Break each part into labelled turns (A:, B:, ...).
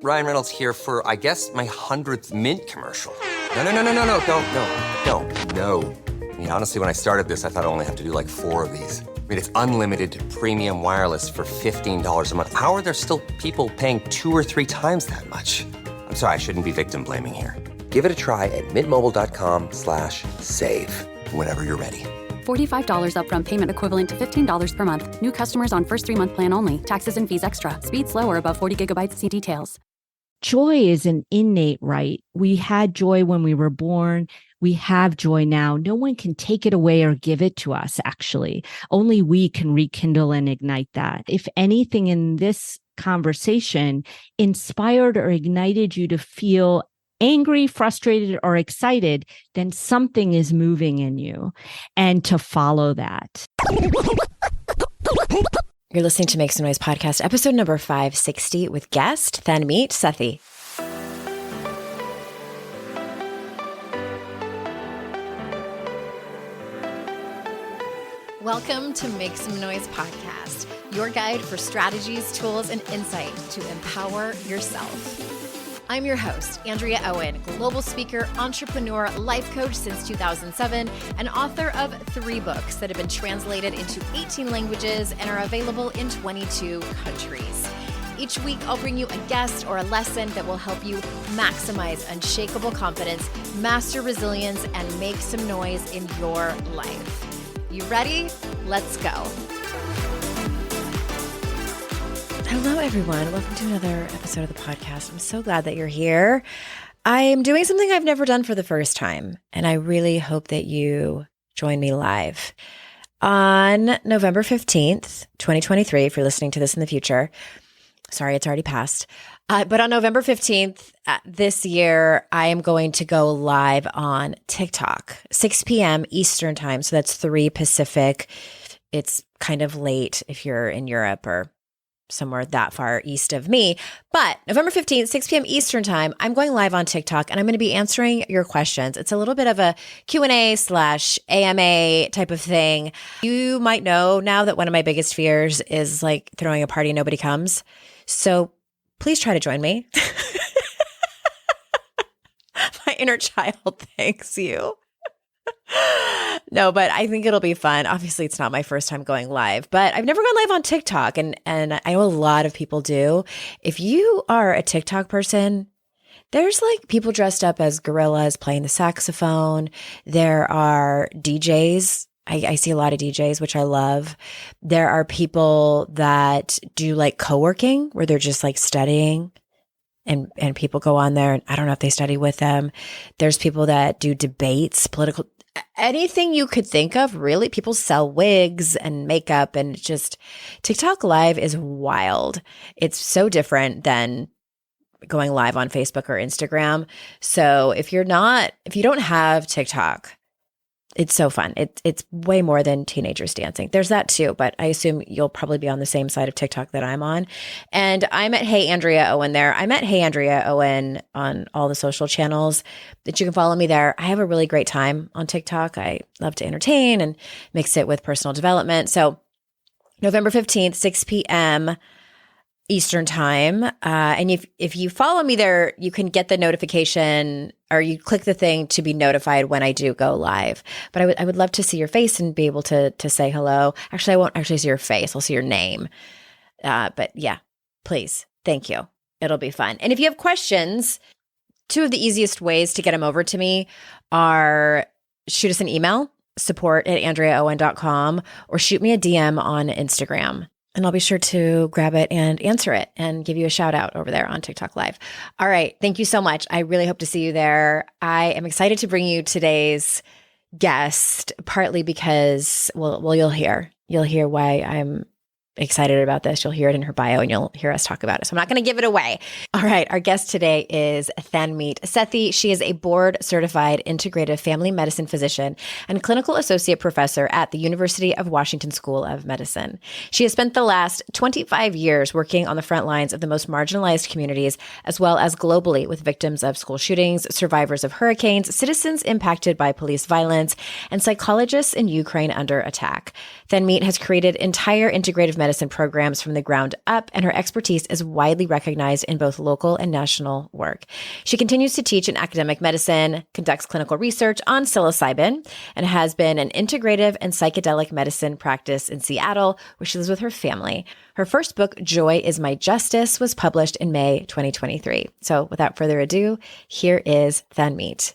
A: Ryan Reynolds here for, I guess, my 100th Mint commercial. No. I mean, honestly, when I started this, I thought I only have to do like 4 of these. I mean, it's unlimited premium wireless for $15 a month. How are there still people paying 2 or 3 times that much? I'm sorry, I shouldn't be victim blaming here. Give it a try at mintmobile.com/save. Whenever you're ready.
B: $45 upfront payment equivalent to $15 per month. New customers on first 3-month plan only. Taxes and fees extra. Speed slower above 40 gigabytes. See details.
C: Joy is an innate right. We had joy when we were born. We have joy now. No one can take it away or give it to us, actually. Only we can rekindle and ignite that. If anything in this conversation inspired or ignited you to feel angry, frustrated, or excited, then something is moving in you, and to follow that.
D: You're listening to Make Some Noise podcast, episode number 560 with guest Tanmeet Sethi. Welcome to Make Some Noise podcast, your guide for strategies, tools, and insight to empower yourself. I'm your host, Andrea Owen, global speaker, entrepreneur, life coach since 2007, and author of 3 books that have been translated into 18 languages and are available in 22 countries. Each week, I'll bring you a guest or a lesson that will help you maximize unshakable confidence, master resilience, and make some noise in your life. You ready? Let's go. Hello, everyone. Welcome to another episode of the podcast. I'm so glad that you're here. I am doing something I've never done for the first time, and I really hope that you join me live. On November 15th, 2023, if you're listening to this in the future, sorry, it's already passed, but on November 15th this year, I am going to go live on TikTok, 6 p.m. Eastern time, so that's 3 Pacific. It's kind of late if you're in Europe or somewhere that far east of me. But November 15th, 6 p.m. Eastern time, I'm going live on TikTok and I'm going to be answering your questions. It's a little bit of a Q&A/AMA type of thing. You might know now that one of my biggest fears is like throwing a party and nobody comes. So please try to join me. My inner child thanks you. No, but I think it'll be fun. Obviously, it's not my first time going live, but I've never gone live on TikTok, and I know a lot of people do. If you are a TikTok person, there's like people dressed up as gorillas playing the saxophone. There are DJs. I see a lot of DJs, which I love. There are people that do like co-working where they're just like studying. And people go on there, and I don't know if they study with them. There's people that do debates, political, anything you could think of, really. People sell wigs and makeup, and just TikTok Live is wild. It's so different than going live on Facebook or Instagram. So if you don't have TikTok, it's so fun. It's way more than teenagers dancing. There's that too, but I assume you'll probably be on the same side of TikTok that I'm on. And I'm at Hey Andrea Owen there. I'm at Hey Andrea Owen on all the social channels that you can follow me there. I have a really great time on TikTok. I love to entertain and mix it with personal development. So November 15th, 6 p.m. Eastern time. And if you follow me there, you can get the notification, or you click the thing to be notified when I do go live. But I would love to see your face and be able to say hello. Actually, I won't actually see your face. I'll see your name. But yeah, please. Thank you. It'll be fun. And if you have questions, 2 of the easiest ways to get them over to me are shoot us an email, support@andreaowen.com, or shoot me a DM on Instagram. And I'll be sure to grab it and answer it and give you a shout out over there on TikTok Live. All right. Thank you so much. I really hope to see you there. I am excited to bring you today's guest, partly because, well, you'll hear why I'm excited about this. You'll hear it in her bio and you'll hear us talk about it. So I'm not going to give it away. All right. Our guest today is Tanmeet Sethi. She is a board certified integrative family medicine physician and clinical associate professor at the University of Washington School of Medicine. She has spent the last 25 years working on the front lines of the most marginalized communities, as well as globally with victims of school shootings, survivors of hurricanes, citizens impacted by police violence, and psychologists in Ukraine under attack. Tanmeet has created entire integrative medicine programs from the ground up, and her expertise is widely recognized in both local and national work. She continues to teach in academic medicine, conducts clinical research on psilocybin, and has been an integrative and psychedelic medicine practice in Seattle, where she lives with her family. Her first book, Joy is My Justice, was published in May 2023. So without further ado, here is Tanmeet.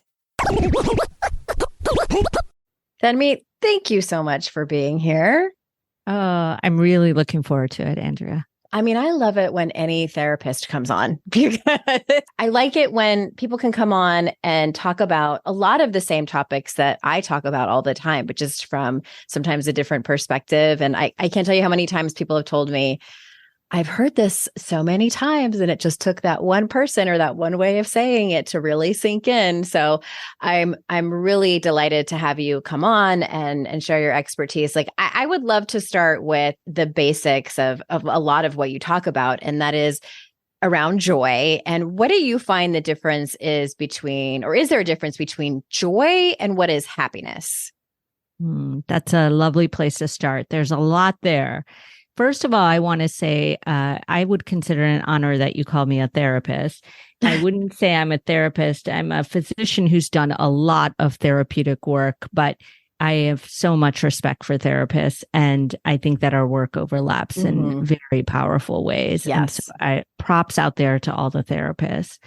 D: Tanmeet, thank you so much for being here.
C: I'm really looking forward to it, Andrea.
D: I mean, I love it when any therapist comes on because I like it when people can come on and talk about a lot of the same topics that I talk about all the time, but just from sometimes a different perspective. And I can't tell you how many times people have told me, I've heard this so many times, and it just took that one person or that one way of saying it to really sink in. So I'm really delighted to have you come on and share your expertise. Like I would love to start with the basics of a lot of what you talk about, and that is around joy. And what do you find the difference is between, or is there a difference between joy and what is happiness?
C: That's a lovely place to start. There's a lot there. First of all, I want to say I would consider it an honor that you call me a therapist. I wouldn't say I'm a therapist. I'm a physician who's done a lot of therapeutic work, but I have so much respect for therapists, and I think that our work overlaps in very powerful ways.
D: Yes.
C: And so props out there to all the therapists.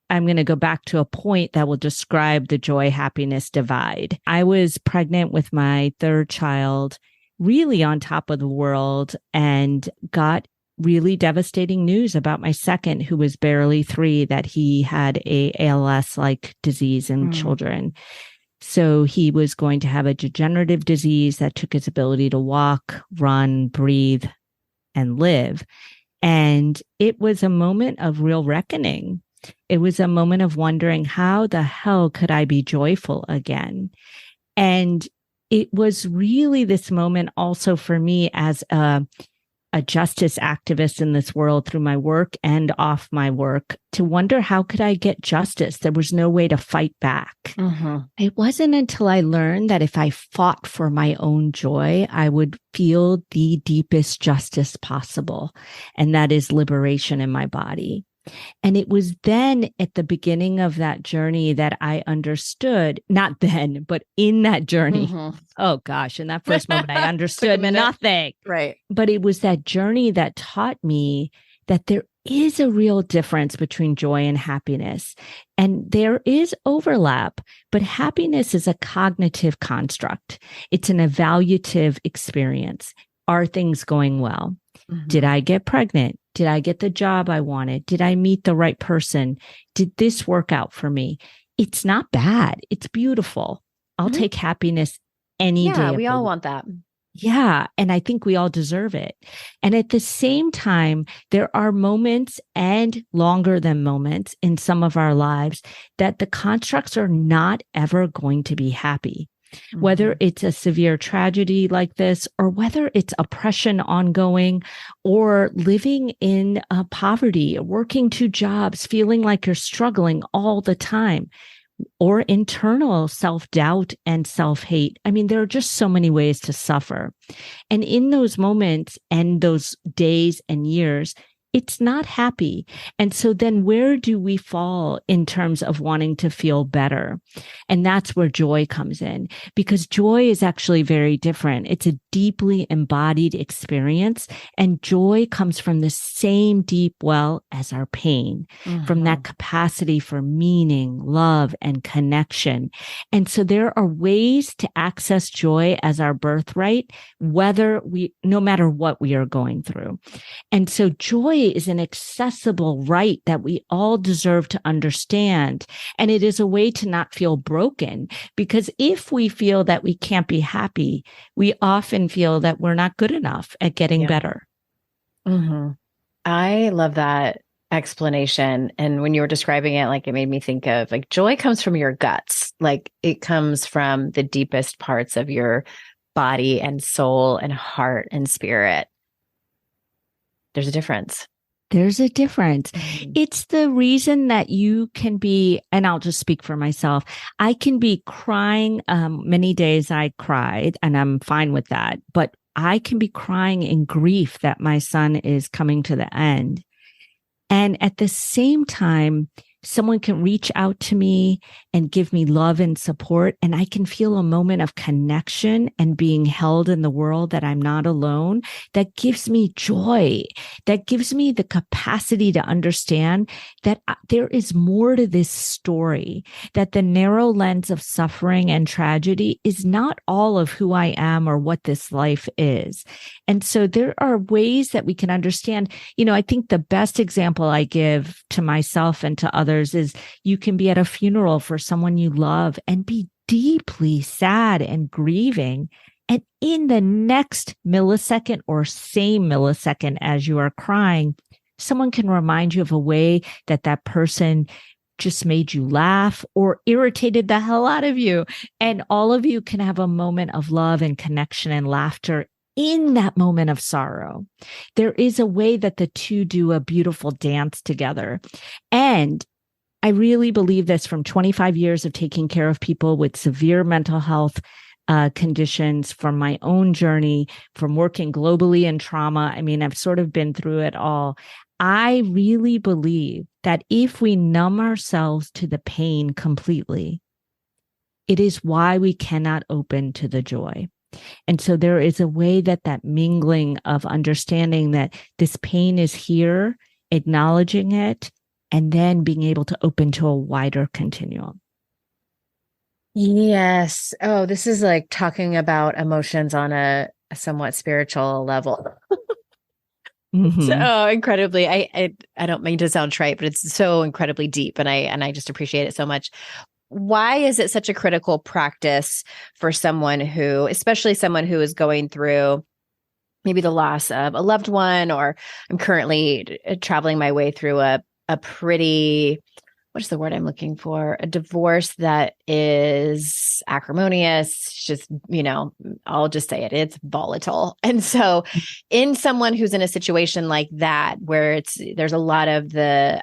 C: I'm going to go back to a point that will describe the joy-happiness divide. I was pregnant with my third child, really on top of the world, and got really devastating news about my second, who was barely 3, that he had a ALS-like disease in children. So he was going to have a degenerative disease that took his ability to walk, run, breathe, and live. And it was a moment of real reckoning. It was a moment of wondering, how the hell could I be joyful again? And it was really this moment also for me as a justice activist in this world, through my work and off my work, to wonder, how could I get justice? There was no way to fight back. It wasn't until I learned that if I fought for my own joy, I would feel the deepest justice possible. And that is liberation in my body. And it was then at the beginning of that journey that I understood, not then, but in that journey. Oh gosh, in that first moment, I understood nothing.
D: Right.
C: But it was that journey that taught me that there is a real difference between joy and happiness. And there is overlap, but happiness is a cognitive construct. It's an evaluative experience. Are things going well? Did I get pregnant? Did I get the job I wanted? Did I meet the right person? Did this work out for me? It's not bad. It's beautiful. I'll take happiness any day.
D: Yeah, we all want that.
C: Yeah. And I think we all deserve it. And at the same time, there are moments, and longer than moments, in some of our lives that the constructs are not ever going to be happy. Whether it's a severe tragedy like this, or whether it's oppression ongoing, or living in poverty, working 2 jobs, feeling like you're struggling all the time, or internal self-doubt and self-hate. I mean, there are just so many ways to suffer. And in those moments and those days and years, it's not happy. And so then where do we fall in terms of wanting to feel better? And that's where joy comes in, because joy is actually very different. It's a deeply embodied experience, and joy comes from the same deep well as our pain, from that capacity for meaning, love, and connection. And so there are ways to access joy as our birthright, no matter what we are going through. And so joy is an accessible right that we all deserve to understand. And it is a way to not feel broken, because if we feel that we can't be happy, we often feel that we're not good enough at getting better.
D: I love that explanation. And when you were describing it, like, it made me think of, like, joy comes from your guts. Like, it comes from the deepest parts of your body and soul and heart and spirit. There's a difference.
C: There's a difference. It's the reason that you can be, and I'll just speak for myself, I can be crying. Many days I cried, and I'm fine with that. But I can be crying in grief that my son is coming to the end. And at the same time, someone can reach out to me and give me love and support, and I can feel a moment of connection and being held in the world, that I'm not alone. That gives me joy. That gives me the capacity to understand that there is more to this story, that the narrow lens of suffering and tragedy is not all of who I am or what this life is. And so there are ways that we can understand. I think the best example I give to myself and to others is you can be at a funeral for someone you love and be deeply sad and grieving. And in the next millisecond or same millisecond as you are crying, someone can remind you of a way that that person just made you laugh or irritated the hell out of you. And all of you can have a moment of love and connection and laughter in that moment of sorrow. There is a way that the two do a beautiful dance together. And I really believe this from 25 years of taking care of people with severe mental health conditions, from my own journey, from working globally in trauma. I mean, I've sort of been through it all. I really believe that if we numb ourselves to the pain completely, it is why we cannot open to the joy. And so there is a way that that mingling of understanding that this pain is here, acknowledging it, and then being able to open to a wider continuum.
D: Yes. Oh, this is like talking about emotions on a somewhat spiritual level.
C: Mm-hmm.
D: So incredibly, I don't mean to sound trite, but it's so incredibly deep, and I just appreciate it so much. Why is it such a critical practice for someone who, especially someone who is going through maybe the loss of a loved one, or I'm currently traveling my way through a pretty, what's the word I'm looking for? A divorce that is acrimonious, just, I'll just say it, it's volatile. And so in someone who's in a situation like that, where there's a lot of the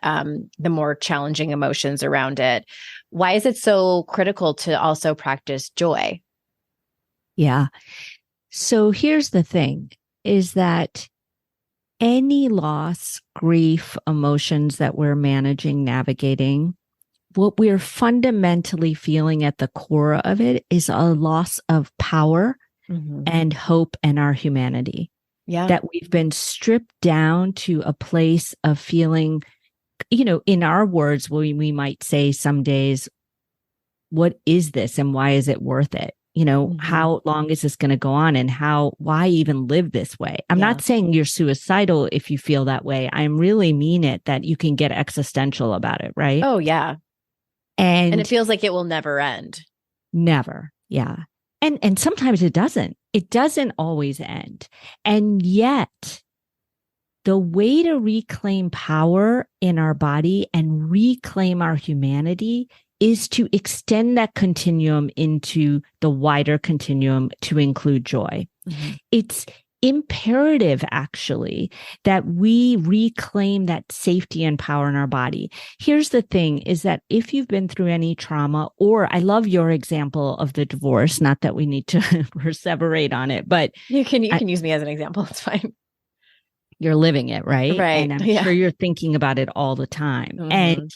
D: more challenging emotions around it, why is it so critical to also practice joy?
C: Yeah. So here's the thing, is that any loss, grief, emotions that we're managing, navigating, what we're fundamentally feeling at the core of it is a loss of power and hope and our humanity.
D: Yeah.
C: That we've been stripped down to a place of feeling, in our words, we might say some days, what is this and why is it worth it? How long is this going to go on, and why even live this way? I'm not saying you're suicidal if you feel that way. I really mean it, that you can get existential about it, right?
D: Oh, yeah. And it feels like it will never end.
C: Never. Yeah. And sometimes it doesn't. It doesn't always end. And yet, the way to reclaim power in our body and reclaim our humanity is to extend that continuum into the wider continuum to include joy. Mm-hmm. It's imperative, actually, that we reclaim that safety and power in our body. Here's the thing, is that if you've been through any trauma, or I love your example of the divorce, not that we need to perseverate on it, but
D: you can use me as an example. It's fine.
C: You're living it, right?
D: Right.
C: And I'm sure you're thinking about it all the time. Mm-hmm. And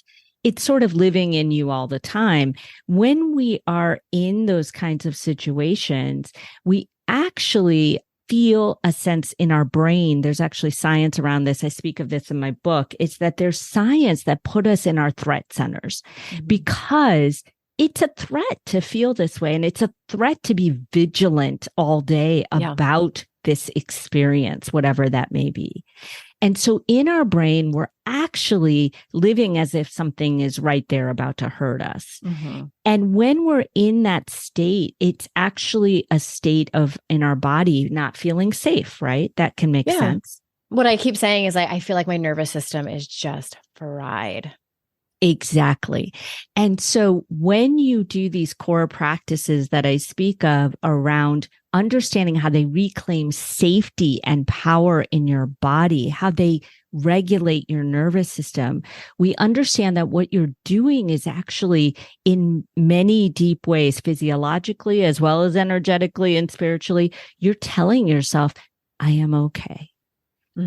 C: it's sort of living in you all the time. When we are in those kinds of situations, we actually feel a sense in our brain. There's actually science around this. I speak of this in my book. It's that there's science that put us in our threat centers because it's a threat to feel this way. And it's a threat to be vigilant all day about this experience, whatever that may be. And so in our brain, we're actually living as if something is right there about to hurt us. Mm-hmm. And when we're in that state, it's actually a state of, in our body, not feeling safe, right? That can make sense.
D: What I keep saying is I feel like my nervous system is just fried.
C: Exactly. And so when you do these core practices that I speak of around understanding how they reclaim safety and power in your body, how they regulate your nervous system, we understand that what you're doing is actually in many deep ways, physiologically, as well as energetically and spiritually, you're telling yourself, I am okay.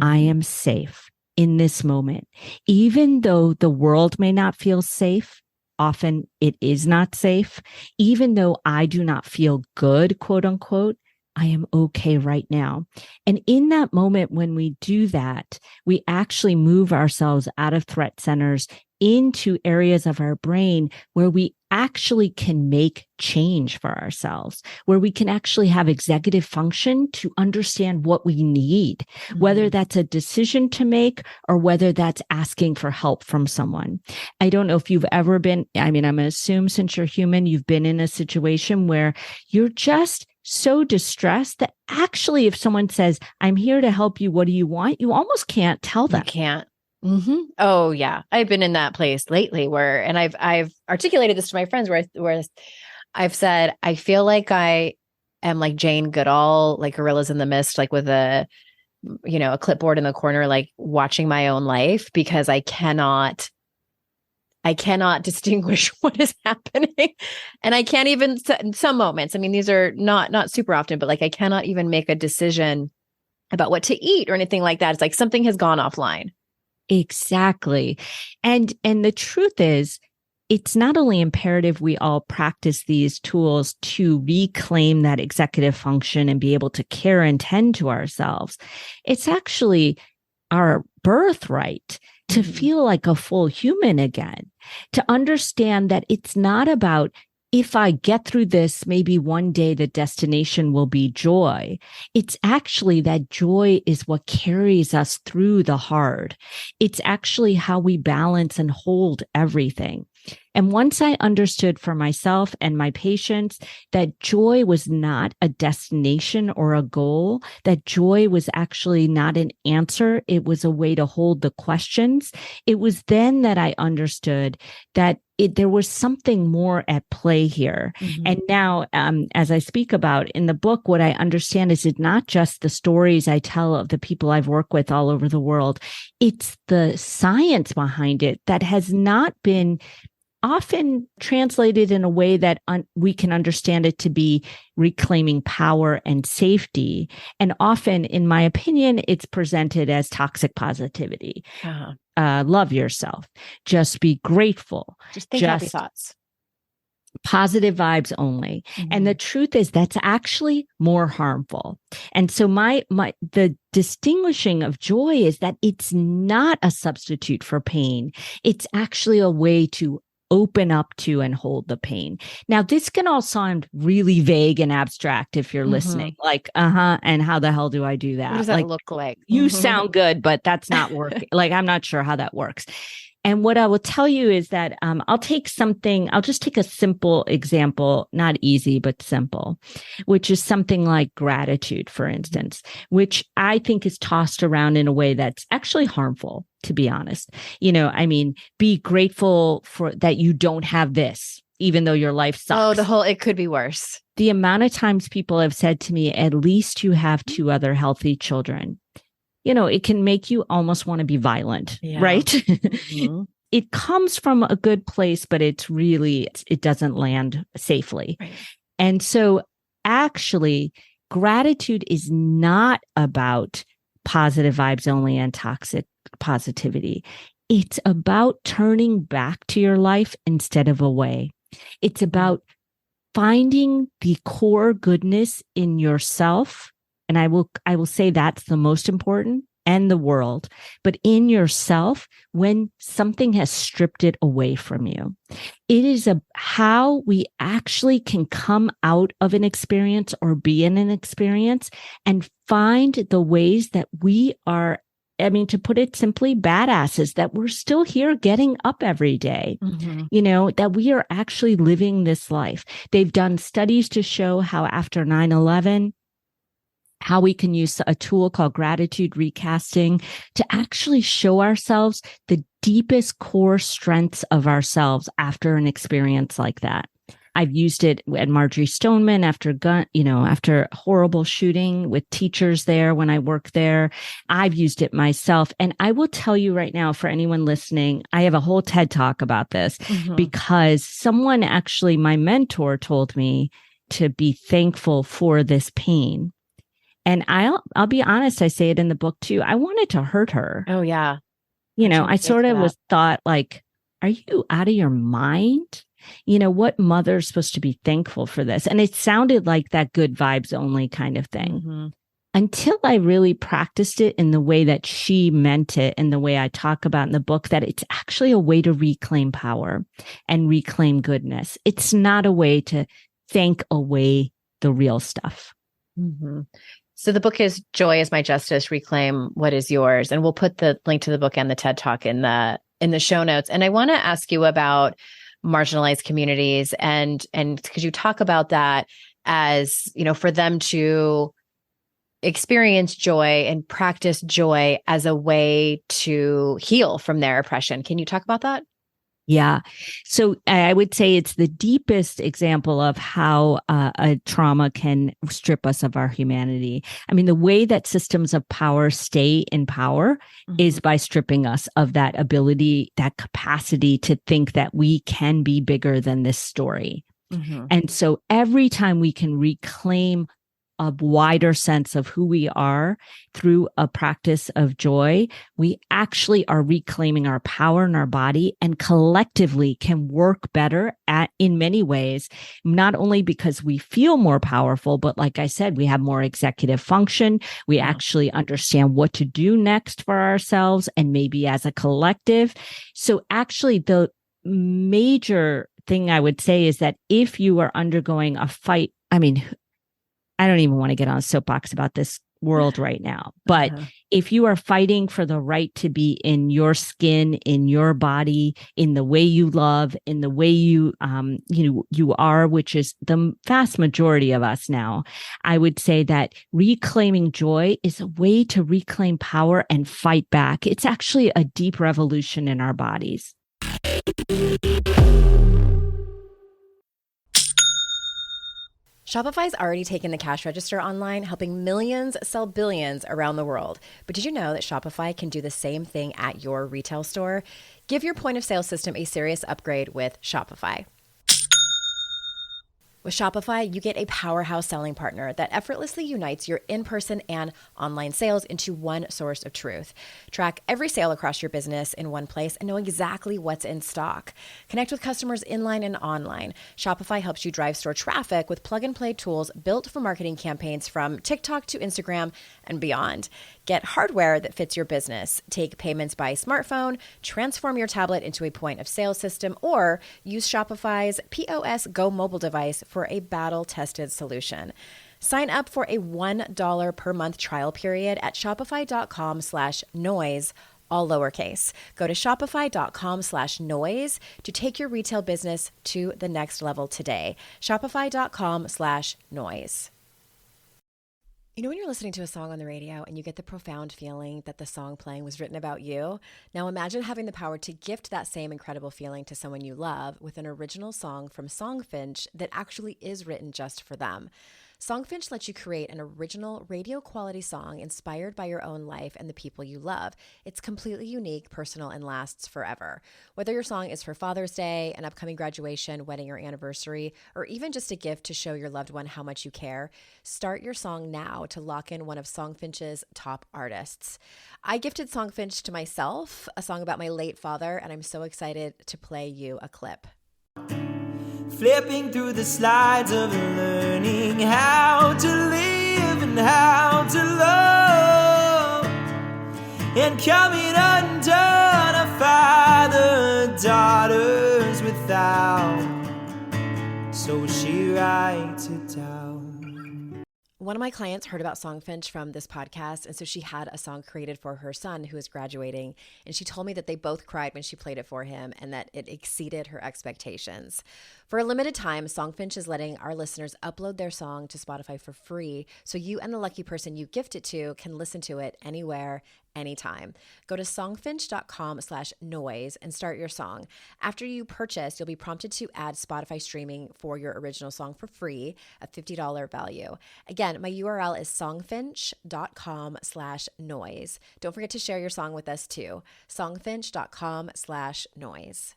C: I am safe in this moment. Even though the world may not feel safe, often it is not safe. Even though I do not feel good, quote unquote, I am okay right now. And in that moment, when we do that, we actually move ourselves out of threat centers into areas of our brain where we actually can make change for ourselves, where we can actually have executive function to understand what we need, whether that's a decision to make or whether that's asking for help from someone. I don't know if you've ever been, I'm going to assume since you're human, you've been in a situation where you're just so distressed that actually if someone says, I'm here to help you, what do you want? You almost can't tell them.
D: You can't. Oh yeah. I've been in that place lately where, and I've articulated this to my friends where I've said, I feel like I am like Jane Goodall, like Gorillas in the Mist, like with a clipboard in the corner, like watching my own life because I cannot distinguish what is happening. And I can't even, in some moments, I mean, these are not super often, but like, I cannot even make a decision about what to eat or anything like that. It's like something has gone offline.
C: Exactly. And the truth is, it's not only imperative we all practice these tools to reclaim that executive function and be able to care and tend to ourselves. It's actually our birthright to feel like a full human again, to understand that it's not about, if I get through this, maybe one day the destination will be joy. It's actually that joy is what carries us through the hard. It's actually how we balance and hold everything. And once I understood for myself and my patients that joy was not a destination or a goal, that joy was actually not an answer, it was a way to hold the questions. It was then that I understood that there was something more at play here. And now, as I speak about in the book, what I understand is it's not just the stories I tell of the people I've worked with all over the world. It's the science behind it that has not been often translated in a way that we can understand it to be reclaiming power and safety. And often, in my opinion, it's presented as toxic positivity. Love yourself. Just be grateful.
D: Just think happy thoughts.
C: Positive vibes only. And the truth is that's actually more harmful. And so the distinguishing of joy is that it's not a substitute for pain. It's actually a way to open up to and hold the pain. Now, this can all sound really vague and abstract if you're listening, like, and how the hell do I do that?
D: What does that look like?
C: You sound good, but that's not working. Like, I'm not sure how that works. And what I will tell you is that I'll just take a simple example, not easy, but simple, which is something like gratitude, for instance, which I think is tossed around in a way that's actually harmful, to be honest. Be grateful for that you don't have this, even though your life sucks.
D: It could be worse.
C: The amount of times people have said to me, at least you have 2 other healthy children. It can make you almost want to be violent, right? It comes from a good place, but it doesn't land safely. Right. And so actually, gratitude is not about positive vibes only and toxic positivity. It's about turning back to your life instead of away. It's about finding the core goodness in yourself. And I will say that's the most important, and the world, but in yourself when something has stripped it away from you. It is how we actually can come out of an experience or be in an experience and find the ways that we are, to put it simply, badasses, that we're still here getting up every day, that we are actually living this life. They've done studies to show how after 9/11, how we can use a tool called gratitude recasting to actually show ourselves the deepest core strengths of ourselves after an experience like that. I've used it at Marjorie Stoneman after horrible shooting with teachers there when I worked there. I've used it myself. And I will tell you right now, for anyone listening, I have a whole TED talk about this because someone actually, my mentor told me to be thankful for this pain. And I'll be honest, I say it in the book too. I wanted to hurt her.
D: Oh, yeah.
C: I sort of was thought like, are you out of your mind? What mother's supposed to be thankful for this? And it sounded like that good vibes only kind of thing. Until I really practiced it in the way that she meant it and the way I talk about in the book, that it's actually a way to reclaim power and reclaim goodness. It's not a way to thank away the real stuff.
D: So the book is Joy is My Justice, Reclaim What Is Yours. And we'll put the link to the book and the TED Talk in the show notes. And I want to ask you about marginalized communities and because you talk about that as, for them to experience joy and practice joy as a way to heal from their oppression. Can you talk about that?
C: Yeah. So I would say it's the deepest example of how a trauma can strip us of our humanity. I mean, the way that systems of power stay in power is by stripping us of that ability, that capacity to think that we can be bigger than this story. And so every time we can reclaim a wider sense of who we are through a practice of joy, we actually are reclaiming our power in our body and collectively can work better in many ways, not only because we feel more powerful, but like I said, we have more executive function. We actually understand what to do next for ourselves and maybe as a collective. So actually the major thing I would say is that if you are undergoing a fight, I don't even want to get on a soapbox about this world right now, but if you are fighting for the right to be in your skin, in your body, in the way you love, in the way you are, which is the vast majority of us now, I would say that reclaiming joy is a way to reclaim power and fight back. It's actually a deep revolution in our bodies.
D: Shopify's already taken the cash register online, helping millions sell billions around the world. But did you know that Shopify can do the same thing at your retail store? Give your point of sale system a serious upgrade with Shopify. With Shopify, you get a powerhouse selling partner that effortlessly unites your in-person and online sales into one source of truth. Track every sale across your business in one place and know exactly what's in stock. Connect with customers inline and online. Shopify helps you drive store traffic with plug-and-play tools built for marketing campaigns from TikTok to Instagram and beyond. Get hardware that fits your business. Take payments by smartphone, transform your tablet into a point of sale system, or use Shopify's POS Go mobile device for a battle-tested solution. Sign up for a $1 per month trial period at shopify.com/noise, all lowercase. Go to shopify.com/noise to take your retail business to the next level today. Shopify.com/noise. When you're listening to a song on the radio and you get the profound feeling that the song playing was written about you, now imagine having the power to gift that same incredible feeling to someone you love with an original song from Songfinch that actually is written just for them. Songfinch lets you create an original radio quality song inspired by your own life and the people you love. It's completely unique, personal, and lasts forever. Whether your song is for Father's Day, an upcoming graduation, wedding, or anniversary, or even just a gift to show your loved one how much you care, start your song now to lock in one of Songfinch's top artists. I gifted Songfinch to myself, a song about my late father, and I'm so excited to play you a clip.
E: Flipping through the slides of learning how to live and how to love, and coming undone a father daughters without, so she writes it down.
D: One of my clients heard about Songfinch from this podcast, and so she had a song created for her son who is graduating, and she told me that they both cried when she played it for him and that it exceeded her expectations. For a limited time, Songfinch is letting our listeners upload their song to Spotify for free, so you and the lucky person you gift it to can listen to it anywhere, anytime. Go to songfinch.com/noise and start your song. After you purchase, you'll be prompted to add Spotify streaming for your original song for free, a $50 value. Again, my URL is songfinch.com/noise. Don't forget to share your song with us too. songfinch.com/noise.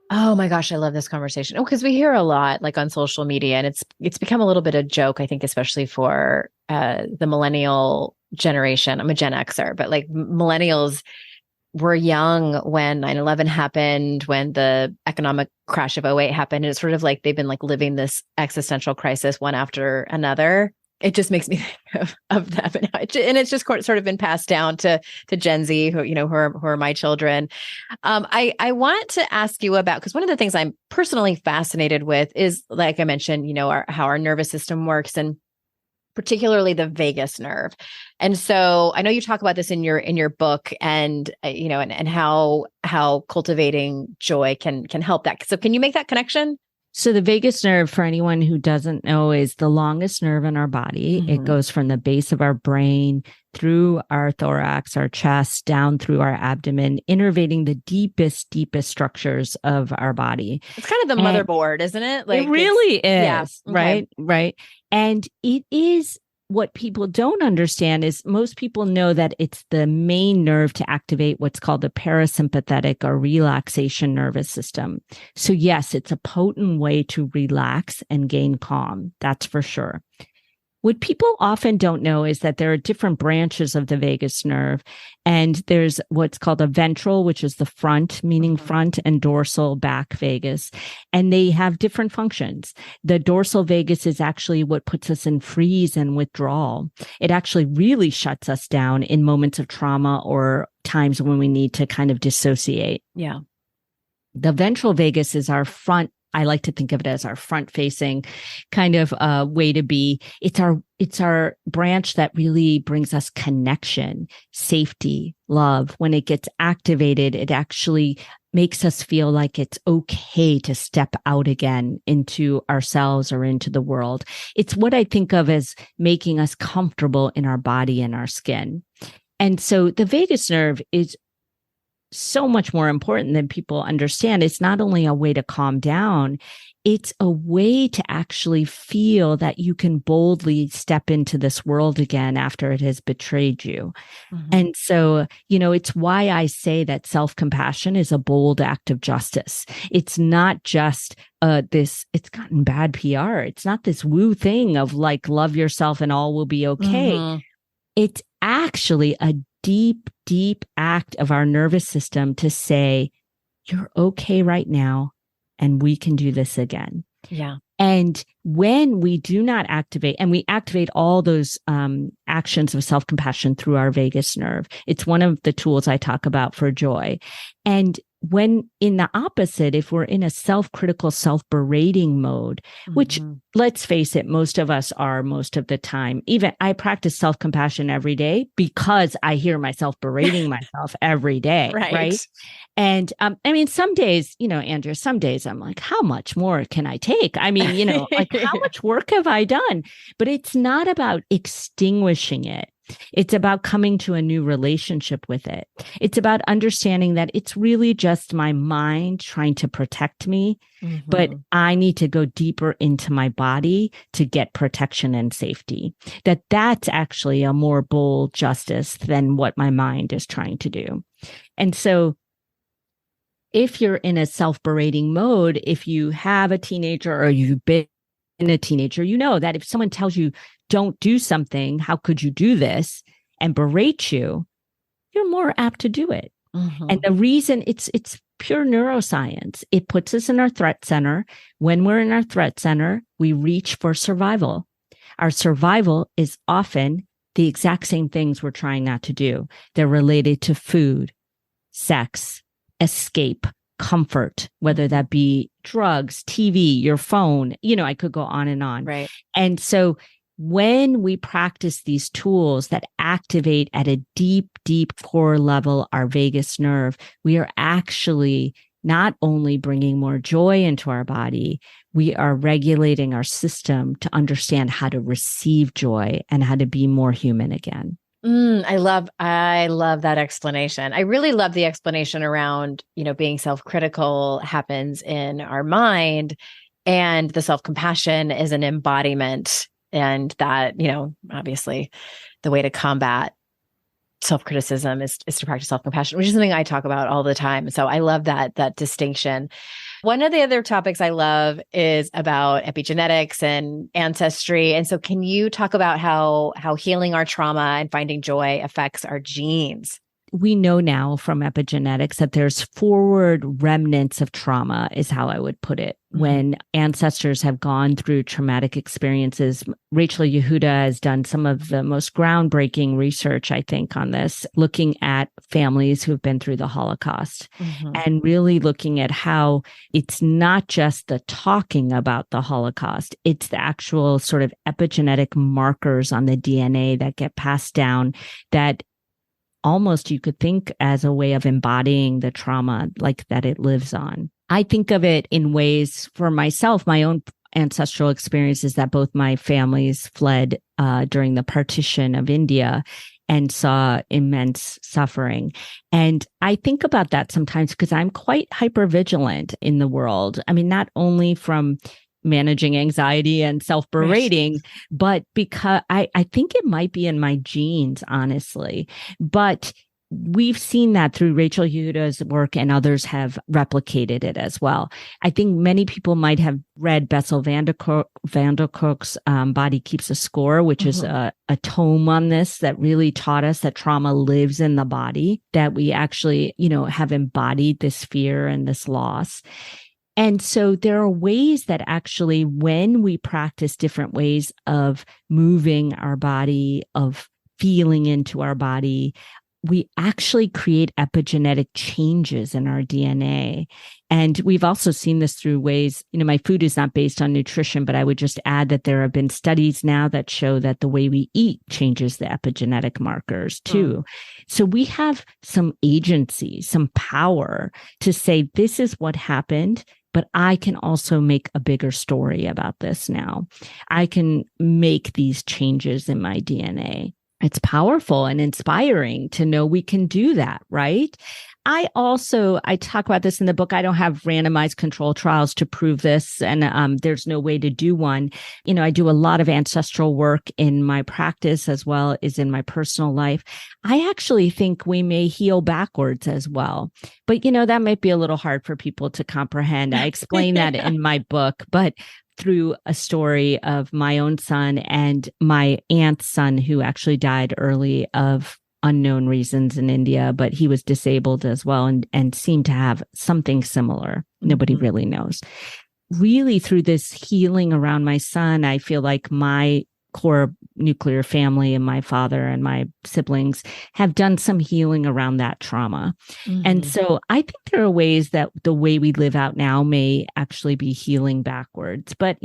D: Oh my gosh, I love this conversation. Oh, because we hear a lot like on social media, and it's become a little bit of a joke, I think, especially for the millennial generation. I'm a Gen Xer, but like millennials were young when 9/11 happened, when the economic crash of '08 happened. And it's sort of like they've been like living this existential crisis one after another. It just makes me think of them. And it's just sort of been passed down to Gen Z, who are my children. I want to ask you about, because one of the things I'm personally fascinated with is, like I mentioned, how our nervous system works, and particularly the vagus nerve. And so I know you talk about this in your book, and and how cultivating joy can help that. So can you make that connection?
C: So the vagus nerve, for anyone who doesn't know, is the longest nerve in our body.
D: Mm-hmm.
C: It goes from the base of our brain through our thorax, our chest, down through our abdomen, innervating the deepest structures of our body.
D: It's kind of the motherboard, isn't it?
C: Like, it really is,
D: yeah,
C: right?
D: Okay.
C: Right. And it is, what people don't understand is most people know that it's the main nerve to activate what's called the parasympathetic or relaxation nervous system. So yes, it's a potent way to relax and gain calm. That's for sure. What people often don't know is that there are different branches of the vagus nerve, and there's what's called a ventral, which is the front, meaning front, and dorsal, back vagus, and they have different functions. The dorsal vagus is actually what puts us in freeze and withdrawal. It actually really shuts us down in moments of trauma or times when we need to kind of dissociate.
D: Yeah.
C: The ventral vagus is our front. I like to think of it as our front-facing kind of way to be. It's our branch that really brings us connection, safety, love. When it gets activated, it actually makes us feel like it's okay to step out again into ourselves or into the world. It's what I think of as making us comfortable in our body and our skin. And so the vagus nerve is so much more important than people understand. It's not only a way to calm down, it's a way to actually feel that you can boldly step into this world again after it has betrayed you. Mm-hmm. And so, it's why I say that self-compassion is a bold act of justice. It's not just it's gotten bad PR. It's not this woo thing of like, love yourself and all will be okay. Mm-hmm. It's actually a deep act of our nervous system to say, you're okay right now, and we can do this again.
D: Yeah.
C: And when we do not activate, and we activate all those actions of self-compassion through our vagus nerve, it's one of the tools I talk about for joy. And when in the opposite, if we're in a self-critical, self-berating mode, which let's face it, most of us are most of the time. Even I practice self-compassion every day because I hear myself berating myself every day. Right. And some days, Andrea, some days I'm like, how much more can I take? Like how much work have I done? But it's not about extinguishing it. It's about coming to a new relationship with it. It's about understanding that it's really just my mind trying to protect me, but I need to go deeper into my body to get protection and safety. That's actually a more bold justice than what my mind is trying to do. And so if you're in a self-berating mode, if you have a teenager or you've been a teenager, that if someone tells you, don't do something, how could you do this, and berate you, you're more apt to do it. And the reason it's pure neuroscience. It puts us in our threat center. When we're in our threat center, we reach for survival. Our survival is often the exact same things we're trying not to do. They're related to food, sex, escape, comfort, whether that be drugs, TV, your phone, I could go on and on.
D: Right.
C: And so when we practice these tools that activate at a deep core level our vagus nerve, we are actually not only bringing more joy into our body, we are regulating our system to understand how to receive joy and how to be more human again.
D: I love that explanation. I really love the explanation around, being self-critical happens in our mind, and the self-compassion is an embodiment. And that, obviously the way to combat self-criticism is to practice self-compassion, which is something I talk about all the time. So I love that distinction. One of the other topics I love is about epigenetics and ancestry. And so can you talk about how healing our trauma and finding joy affects our genes?
C: We know now from epigenetics that there's forward remnants of trauma, is how I would put it. Mm-hmm. When ancestors have gone through traumatic experiences. Rachel Yehuda has done some of the most groundbreaking research, I think, on this, looking at families who've been through the Holocaust, mm-hmm. and really looking at how it's not just the talking about the Holocaust, it's the actual sort of epigenetic markers on the DNA that get passed down that almost you could think as a way of embodying the trauma, like that it lives on. I think of it in ways for myself, my own ancestral experiences, that both my families fled during the partition of India and saw immense suffering. And I think about that sometimes because I'm quite hypervigilant in the world. I mean, not only from managing anxiety and self-berating, but because I think it might be in my genes, honestly. But we've seen that through Rachel Yehuda's work, and others have replicated it as well. I think many people might have read Bessel van der Kolk's Body Keeps a Score, which mm-hmm. is a tome on this that really taught us that trauma lives in the body, that we actually, have embodied this fear and this loss. And so there are ways that actually, when we practice different ways of moving our body, of feeling into our body, we actually create epigenetic changes in our DNA. And we've also seen this through ways, my food is not based on nutrition, but I would just add that there have been studies now that show that the way we eat changes the epigenetic markers too. So we have some agency, some power to say, this is what happened, but I can also make a bigger story about this now. I can make these changes in my DNA. It's powerful and inspiring to know we can do that, right? I talk about this in the book. I don't have randomized control trials to prove this, and there's no way to do one. I do a lot of ancestral work in my practice as well as in my personal life. I actually think we may heal backwards as well. But, that might be a little hard for people to comprehend. I explain that in my book, but through a story of my own son and my aunt's son, who actually died early of unknown reasons in India, but he was disabled as well and seemed to have something similar. Nobody mm-hmm. really knows. Really, through this healing around my son, I feel like my core nuclear family and my father and my siblings have done some healing around that trauma. Mm-hmm. And so I think there are ways that the way we live out now may actually be healing backwards. But,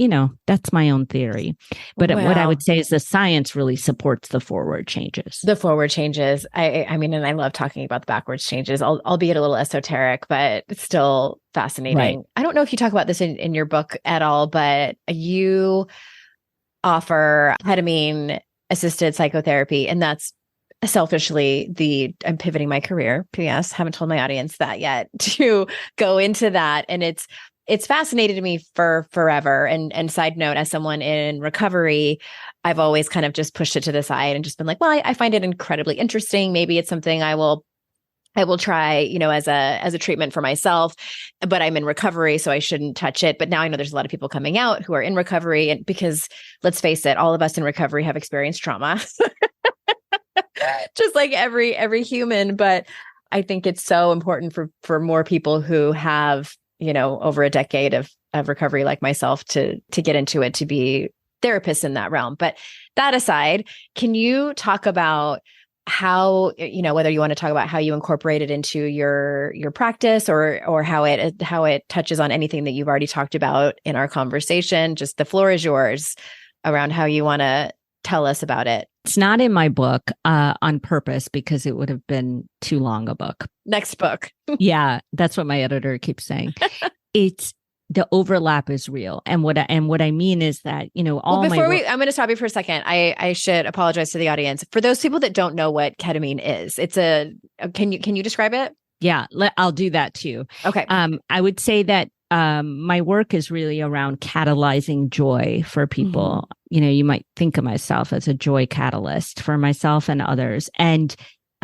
C: that's my own theory. But what I would say is the science really supports the forward changes.
D: The forward changes. I mean, and I love talking about the backwards changes, albeit a little esoteric, but it's still fascinating. Right. I don't know if you talk about this in your book at all, but you offer ketamine assisted psychotherapy. And that's selfishly I'm pivoting my career. P.S. Haven't told my audience that yet, to go into that. And it's fascinated me for forever. And side note, as someone in recovery, I've always kind of just pushed it to the side and just been like, well, I find it incredibly interesting. Maybe it's something I will try, as a treatment for myself, but I'm in recovery, so I shouldn't touch it. But now I know there's a lot of people coming out who are in recovery, and because let's face it, all of us in recovery have experienced trauma, just like every human. But I think it's so important for more people who have, over a decade of recovery like myself to get into it, to be therapists in that realm. But that aside, can you talk about how, whether you want to talk about how you incorporate it into your practice or how it touches on anything that you've already talked about in our conversation? Just the floor is yours around how you want to tell us about it.
C: It's not in my book on purpose because it would have been too long a book.
D: Next book.
C: Yeah, that's what my editor keeps saying. It's the overlap is real. And what I mean is that, all
D: I'm going to stop you for a second. I should apologize to the audience. For those people that don't know what ketamine is, can you describe it?
C: Yeah, I'll do that too.
D: Okay.
C: I would say that my work is really around catalyzing joy for people. Mm-hmm. You might think of myself as a joy catalyst for myself and others. And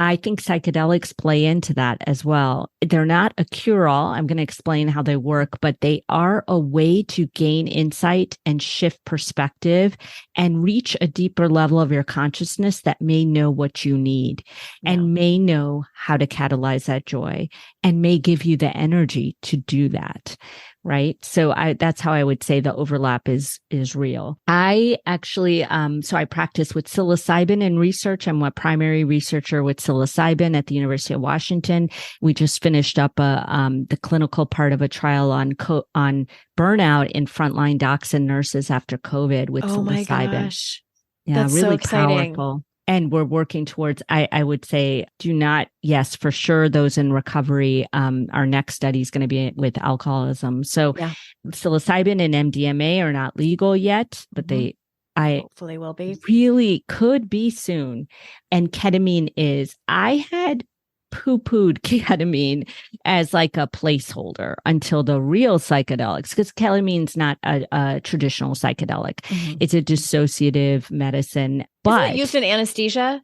C: I think psychedelics play into that as well. They're not a cure-all. I'm going to explain how they work, but they are a way to gain insight and shift perspective and reach a deeper level of your consciousness that may know what you need and may know how to catalyze that joy and may give you the energy to do that. Right. So that's how I would say the overlap is real. I actually, so I practice with psilocybin in research. I'm a primary researcher with psilocybin at the University of Washington. We just finished up the clinical part of a trial on burnout in frontline docs and nurses after COVID with psilocybin. Oh my gosh. Yeah,
D: that's
C: really
D: so exciting.
C: Powerful. And we're working towards, I would say, yes, for sure, those in recovery, our next study is going to be with alcoholism. So psilocybin and MDMA are not legal yet, but they
D: hopefully will be.
C: Really could be soon. And ketamine is. I had poo-pooed ketamine as like a placeholder until the real psychedelics, because ketamine's not a traditional psychedelic. Mm-hmm. It's a dissociative medicine. But
D: is it used in anesthesia?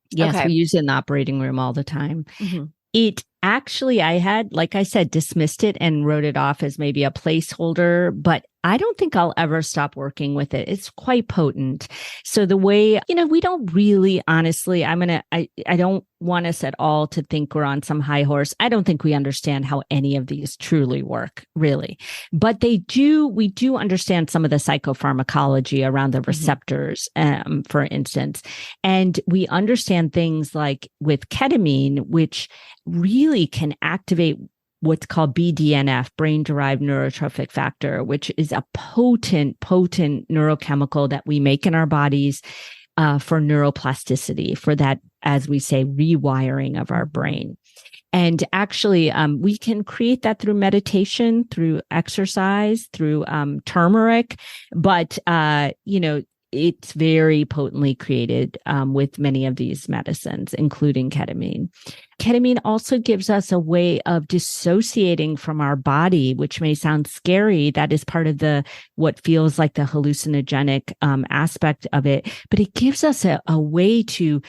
C: Yes, we use it in the operating room all the time. Mm-hmm. It actually, I had, like I said, dismissed it and wrote it off as maybe a placeholder, but I don't think I'll ever stop working with it. It's quite potent. So the way, we don't really, honestly, I don't want us at all to think we're on some high horse. I don't think we understand how any of these truly work, really. But we do understand some of the psychopharmacology around the receptors, for instance. And we understand things like with ketamine, which really can activate what's called BDNF, brain-derived neurotrophic factor, which is a potent neurochemical that we make in our bodies for neuroplasticity, for that, as we say, rewiring of our brain. And actually, we can create that through meditation, through exercise, through turmeric, but, it's very potently created with many of these medicines, including ketamine. Ketamine also gives us a way of dissociating from our body, which may sound scary. That is part of what feels like the hallucinogenic aspect of it. But it gives us a way to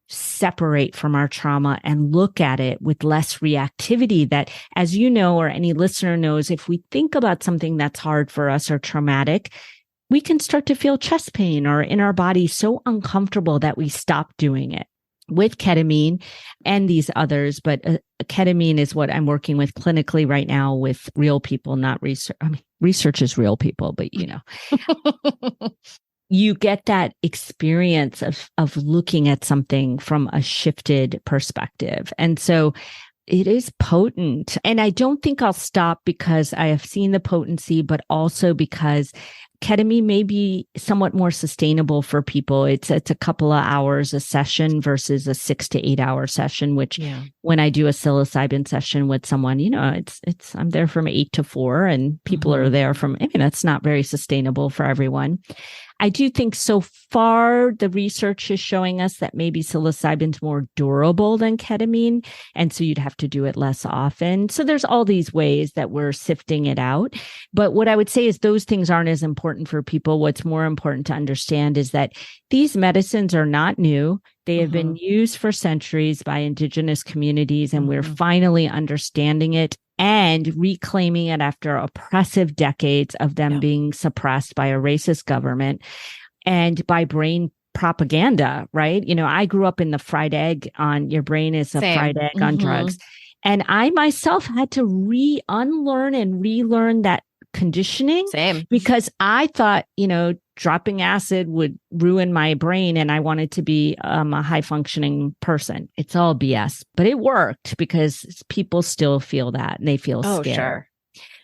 C: separate from our trauma and look at it with less reactivity. That, as you know, or any listener knows, if we think about something that's hard for us or traumatic, we can start to feel chest pain or in our body so uncomfortable that we stop doing it. With ketamine and these others, but ketamine is what I'm working with clinically right now with real people, not research. I mean, research is real people, but you get that experience of looking at something from a shifted perspective. And so it is potent. And I don't think I'll stop because I have seen the potency, but also because ketamine may be somewhat more sustainable for people. It's a couple of hours a session versus a 6 to 8 hour session, which when I do a psilocybin session with someone, I'm there from 8 to 4 and people are there that's not very sustainable for everyone. I do think so far the research is showing us that maybe psilocybin's more durable than ketamine. And so you'd have to do it less often. So there's all these ways that we're sifting it out. But what I would say is those things aren't as important for people. What's more important to understand is that these medicines are not new. They have been used for centuries by indigenous communities, and we're finally understanding it and reclaiming it after oppressive decades of them being suppressed by a racist government and by brain propaganda, right? I grew up in the fried egg on your brain is a fried egg on drugs. And I myself had to unlearn and relearn that conditioning.
D: Same.
C: Because I thought, dropping acid would ruin my brain and I wanted to be a high functioning person. It's all BS, but it worked because people still feel that and they feel scared. Sure.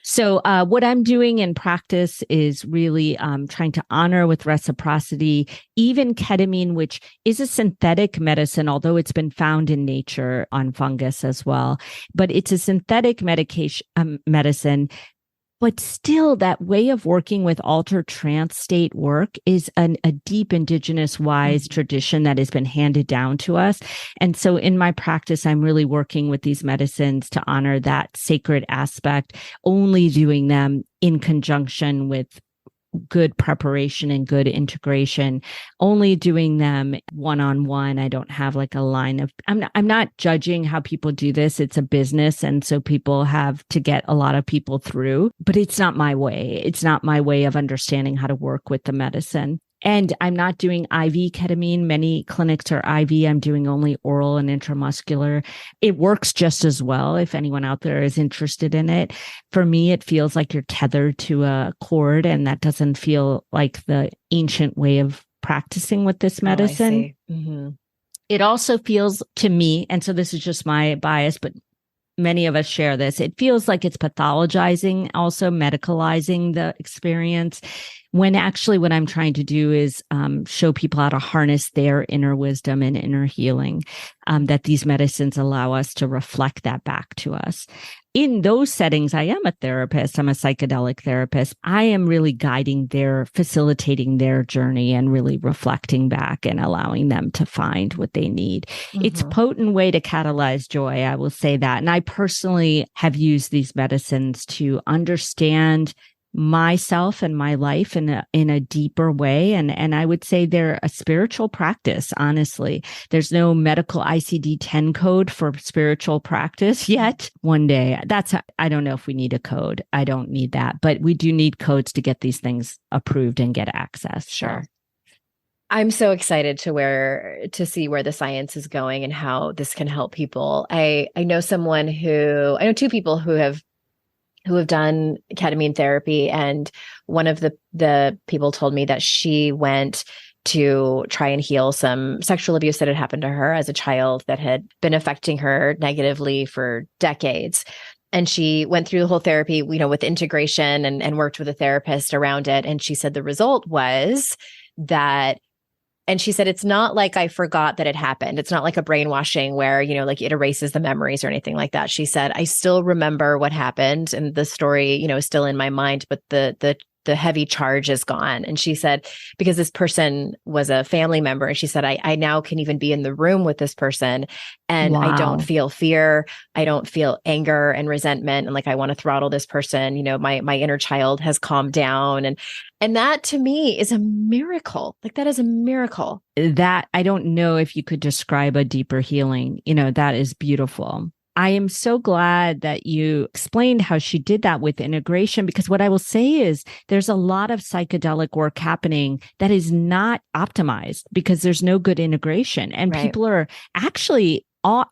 C: So what I'm doing in practice is really trying to honor with reciprocity, even ketamine, which is a synthetic medicine, although it's been found in nature on fungus as well. But it's a synthetic medicine. But still, that way of working with altered trance state work is a deep indigenous wise tradition that has been handed down to us. And so in my practice, I'm really working with these medicines to honor that sacred aspect, only doing them in conjunction with good preparation and good integration, only doing them one-on-one. I don't have like a line of, I'm not judging how people do this. It's a business. And so people have to get a lot of people through, but it's not my way. It's not my way of understanding how to work with the medicine. And I'm not doing IV ketamine. Many clinics are IV. I'm doing only oral and intramuscular. It works just as well if anyone out there is interested in it. For me, it feels like you're tethered to a cord, and that doesn't feel like the ancient way of practicing with this medicine. It also feels to me, and so this is just my bias, but many of us share this. It feels like it's pathologizing, also medicalizing the experience, when actually what I'm trying to do is show people how to harness their inner wisdom and inner healing, that these medicines allow us to reflect that back to us. In those settings, I am a therapist. I'm a psychedelic therapist. I am really facilitating their journey and really reflecting back and allowing them to find what they need. It's a potent way to catalyze joy. I will say that. And I personally have used these medicines to understand myself and my life in a deeper way. And I would say they're a spiritual practice, honestly. There's no medical ICD-10 code for spiritual practice yet. One day, I don't know if we need a code. I don't need that, but we do need codes to get these things approved and get access.
D: Sure. I'm so excited to see where the science is going and how this can help people. I know two people who have done ketamine therapy. And one of the people told me that she went to try and heal some sexual abuse that had happened to her as a child that had been affecting her negatively for decades. And she went through the whole therapy, with integration and worked with a therapist around it. And she said the result was that, and she said, it's not like I forgot that it happened. It's not like a brainwashing where, like it erases the memories or anything like that. She said, I still remember what happened and the story, is still in my mind, but the heavy charge is gone. And she said, because this person was a family member, and she said, I now can even be in the room with this person and I don't feel fear. I don't feel anger and resentment. And like, I want to throttle this person. My inner child has calmed down. And that to me is a miracle. Like that is a miracle.
C: That I don't know if you could describe a deeper healing. That is beautiful. I am so glad that you explained how she did that with integration, because what I will say is there's a lot of psychedelic work happening that is not optimized because there's no good integration. And people are actually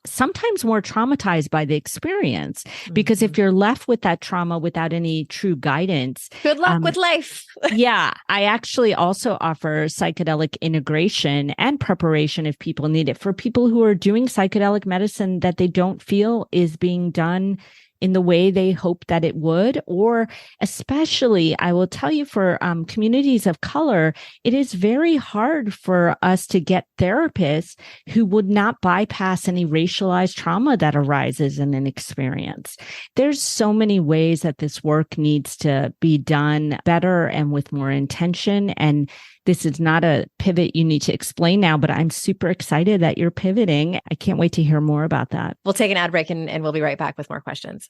C: sometimes more traumatized by the experience, because if you're left with that trauma without any true guidance,
D: good luck with life.
C: Yeah, I actually also offer psychedelic integration and preparation if people need it, for people who are doing psychedelic medicine that they don't feel is being done in the way they hope that it would, or especially, I will tell you, for communities of color, it is very hard for us to get therapists who would not bypass any racialized trauma that arises in an experience. There's so many ways that this work needs to be done better and with more intention. And this is not a pivot you need to explain now, but I'm super excited that you're pivoting. I can't wait to hear more about that.
D: We'll take an ad break and we'll be right back with more questions.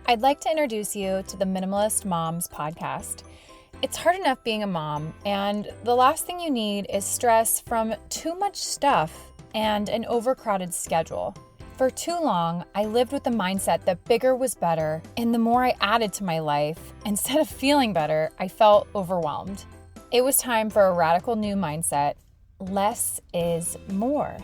F: I'd like to introduce you to the Minimalist Moms podcast. It's hard enough being a mom, and the last thing you need is stress from too much stuff and an overcrowded schedule. For too long, I lived with the mindset that bigger was better, and the more I added to my life, instead of feeling better, I felt overwhelmed. It was time for a radical new mindset. Less is more.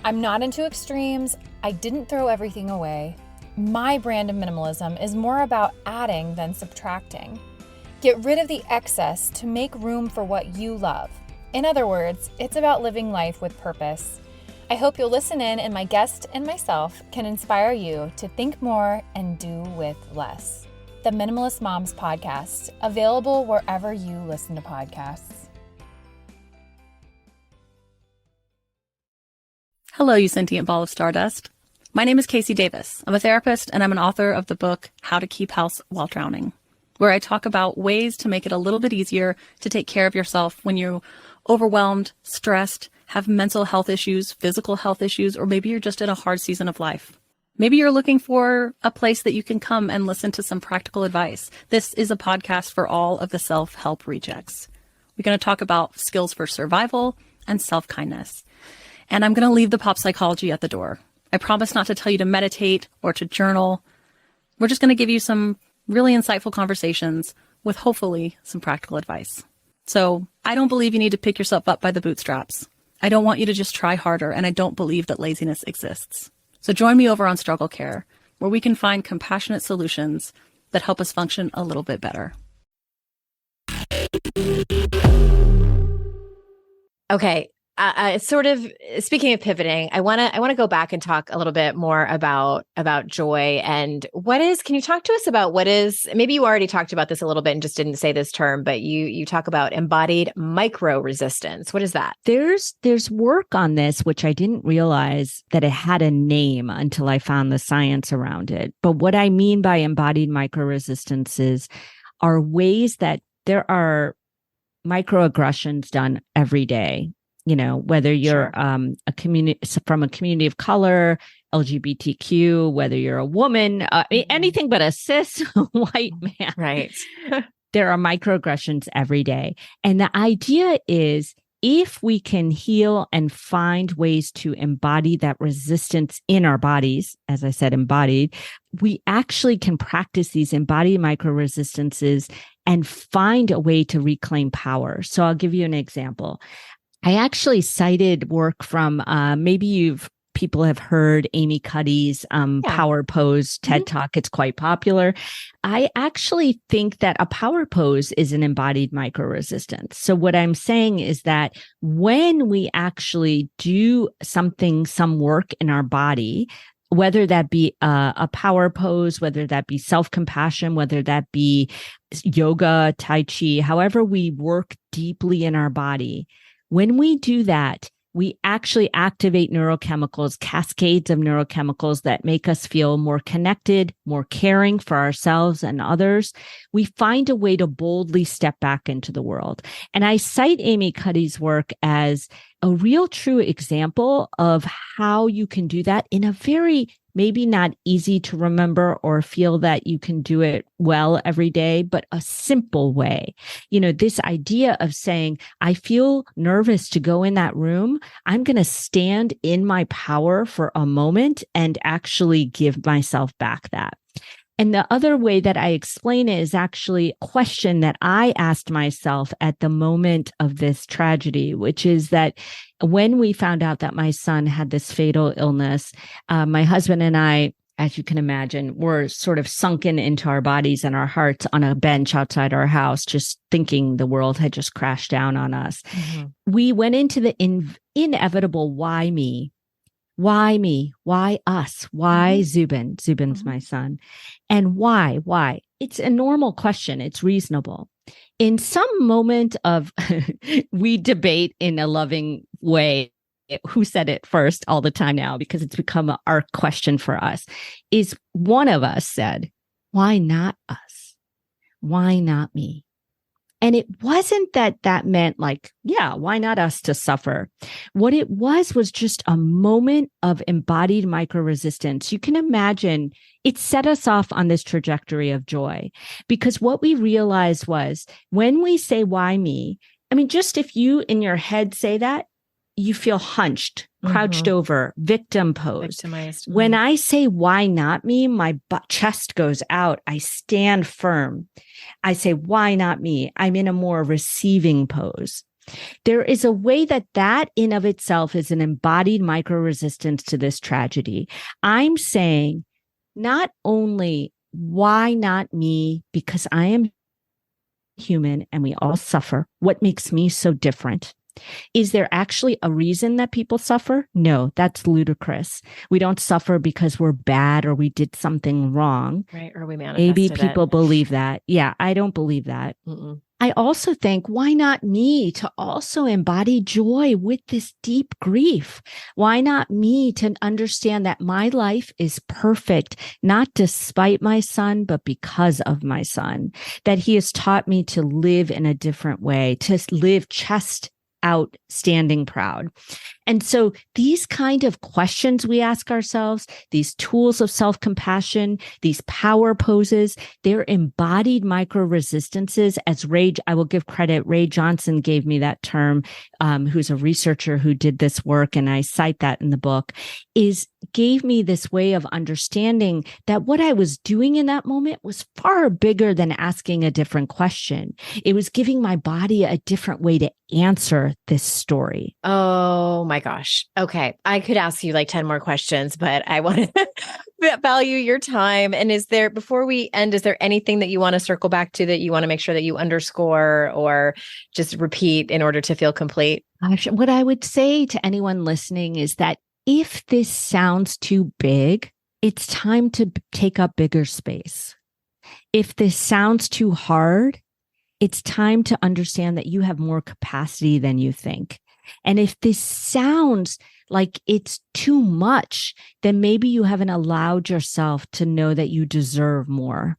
F: I'm not into extremes. I didn't throw everything away. My brand of minimalism is more about adding than subtracting. Get rid of the excess to make room for what you love. In other words, it's about living life with purpose. I hope you'll listen in and my guest and myself can inspire you to think more and do with less. The Minimalist Moms Podcast, available wherever you listen to podcasts.
G: Hello, you sentient ball of stardust. My name is Casey Davis. I'm a therapist and I'm an author of the book, How to Keep House While Drowning, where I talk about ways to make it a little bit easier to take care of yourself when you're overwhelmed, stressed, have mental health issues, physical health issues, or maybe you're just in a hard season of life. Maybe you're looking for a place that you can come and listen to some practical advice. This is a podcast for all of the self-help rejects. We're going to talk about skills for survival and self-kindness. And I'm going to leave the pop psychology at the door. I promise not to tell you to meditate or to journal. We're just going to give you some really insightful conversations with hopefully some practical advice. So I don't believe you need to pick yourself up by the bootstraps. I don't want you to just try harder, and I don't believe that laziness exists. So join me over on Struggle Care, where we can find compassionate solutions that help us function a little bit better.
D: Okay. Sort of speaking of pivoting, I want to go back and talk a little bit more about joy and can you talk to us about what is, maybe you already talked about this a little bit and just didn't say this term, but you talk about embodied micro resistance. What is that?
C: There's work on this, which I didn't realize that it had a name until I found the science around it. But what I mean by embodied micro resistances are ways that there are microaggressions done every day. You know, whether you're from a community of color, LGBTQ, whether you're a woman, anything but a cis white man.
D: Right.
C: There are microaggressions every day. And the idea is if we can heal and find ways to embody that resistance in our bodies, as I said, embodied, we actually can practice these embodied micro resistances and find a way to reclaim power. So I'll give you an example. I actually cited work from people have heard Amy Cuddy's power pose TED Talk. It's quite popular. I actually think that a power pose is an embodied micro resistance. So what I'm saying is that when we actually do some work in our body, whether that be a power pose, whether that be self-compassion, whether that be yoga, tai chi, however we work deeply in our body, when we do that, we actually activate neurochemicals, cascades of neurochemicals that make us feel more connected, more caring for ourselves and others. We find a way to boldly step back into the world. And I cite Amy Cuddy's work as a real true example of how you can do that in a very maybe not easy to remember or feel that you can do it well every day, but a simple way. You know, this idea of saying, I feel nervous to go in that room. I'm going to stand in my power for a moment and actually give myself back that. And the other way that I explain it is actually a question that I asked myself at the moment of this tragedy, which is that when we found out that my son had this fatal illness, my husband and I, as you can imagine, were sort of sunken into our bodies and our hearts on a bench outside our house, just thinking the world had just crashed down on us. Mm-hmm. We went into the inevitable why me? Why me? Why us? Why Zubin? Zubin's my son. And why? Why? It's a normal question. It's reasonable. In some moment of, we debate in a loving way, who said it first all the time now, because it's become our question for us, is one of us said, why not us? Why not me? And it wasn't that meant like, yeah, why not us to suffer? What it was just a moment of embodied micro resistance. You can imagine it set us off on this trajectory of joy, because what we realized was when we say, why me? I mean, just if you in your head say that, you feel hunched, crouched over, victim pose. Victimized. When I say, why not me? My chest goes out. I stand firm. I say, why not me? I'm in a more receiving pose. There is a way that in of itself is an embodied micro resistance to this tragedy. I'm saying not only why not me, because I am human and we all suffer. What makes me so different? Is there actually a reason that people suffer? No, that's ludicrous. We don't suffer because we're bad or we did something wrong.
D: Right. Or we manifested
C: Maybe people
D: it.
C: believe that. Yeah, I don't believe that.
D: Mm-mm.
C: I also think, why not me to also embody joy with this deep grief? Why not me to understand that my life is perfect, not despite my son, but because of my son, that he has taught me to live in a different way, to live chest out, standing proud. And so these kind of questions we ask ourselves, these tools of self-compassion, these power poses, they're embodied micro resistances. I will give credit, Ray Johnson gave me that term, who's a researcher who did this work, and I cite that in the book, gave me this way of understanding that what I was doing in that moment was far bigger than asking a different question. It was giving my body a different way to answer this story.
D: Oh my gosh. Okay. I could ask you like 10 more questions, but I want to value your time. And before we end, is there anything that you want to circle back to that you want to make sure that you underscore or just repeat in order to feel complete?
C: Gosh, what I would say to anyone listening is that if this sounds too big, it's time to take up bigger space. If this sounds too hard, it's time to understand that you have more capacity than you think. And if this sounds like it's too much, then maybe you haven't allowed yourself to know that you deserve more.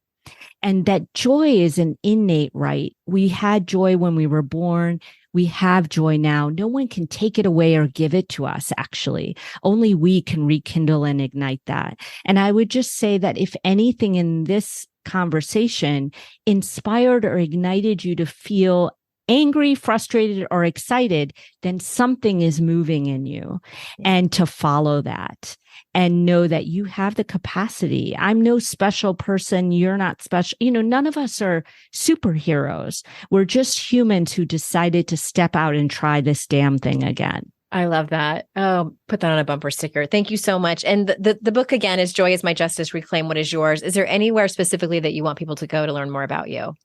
C: And that joy is an innate right. We had joy when we were born. We have joy now. No one can take it away or give it to us, actually. Only we can rekindle and ignite that. And I would just say that if anything in this conversation inspired or ignited you to feel angry, frustrated, or excited, then something is moving in you. And to follow that and know that you have the capacity. I'm no special person. You're not special. None of us are superheroes. We're just humans who decided to step out and try this damn thing again.
D: I love that. Oh, put that on a bumper sticker. Thank you so much. And the book again is Joy is My Justice, Reclaim What Is Yours. Is there anywhere specifically that you want people to go to learn more about you?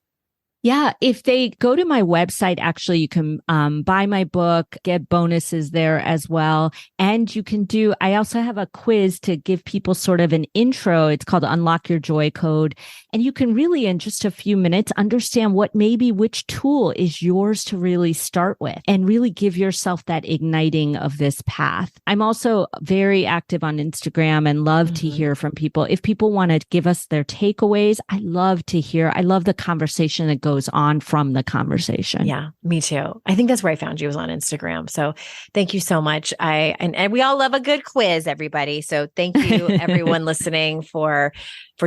C: Yeah, if they go to my website, actually, you can buy my book, get bonuses there as well. And I also have a quiz to give people sort of an intro. It's called Unlock Your Joy Code. And you can really, in just a few minutes, understand which tool is yours to really start with and really give yourself that igniting of this path. I'm also very active on Instagram and love to hear from people. If people want to give us their takeaways, I love to hear. I love the conversation that goes on from the conversation.
D: Yeah, me too. I think that's where I found you, was on Instagram. So thank you so much. And we all love a good quiz, everybody. So thank you everyone listening for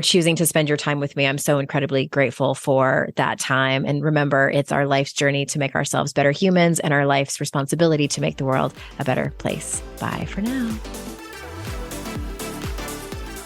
D: choosing to spend your time with me. I'm so incredibly grateful for that time. And remember, it's our life's journey to make ourselves better humans and our life's responsibility to make the world a better place. Bye for now.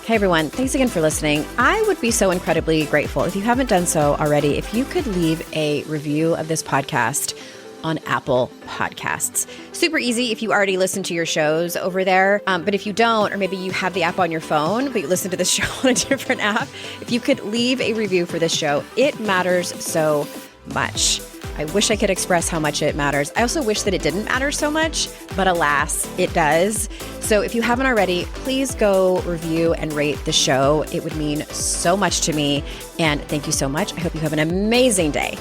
D: Hey everyone, thanks again for listening. I would be so incredibly grateful if you haven't done so already, if you could leave a review of this podcast on Apple Podcasts. Super easy if you already listen to your shows over there. But if you don't, or maybe you have the app on your phone, but you listen to the show on a different app, if you could leave a review for this show, it matters so much. I wish I could express how much it matters. I also wish that it didn't matter so much, but alas, it does. So if you haven't already, please go review and rate the show. It would mean so much to me. And thank you so much. I hope you have an amazing day.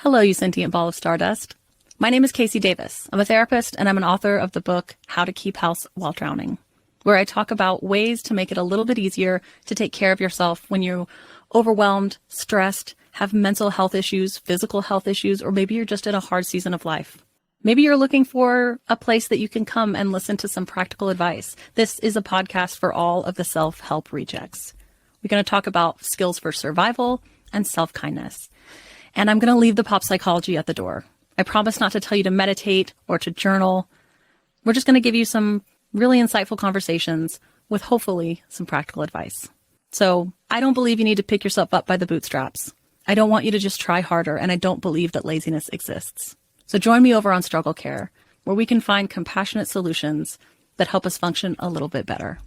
G: Hello, you sentient ball of stardust. My name is Casey Davis. I'm a therapist and I'm an author of the book, How to Keep House While Drowning, where I talk about ways to make it a little bit easier to take care of yourself when you're overwhelmed, stressed, have mental health issues, physical health issues, or maybe you're just in a hard season of life. Maybe you're looking for a place that you can come and listen to some practical advice. This is a podcast for all of the self-help rejects. We're going to talk about skills for survival and self-kindness. And I'm going to leave the pop psychology at the door. I promise not to tell you to meditate or to journal. We're just going to give you some really insightful conversations with hopefully some practical advice. So I don't believe you need to pick yourself up by the bootstraps. I don't want you to just try harder, and I don't believe that laziness exists. So join me over on Struggle Care, where we can find compassionate solutions that help us function a little bit better.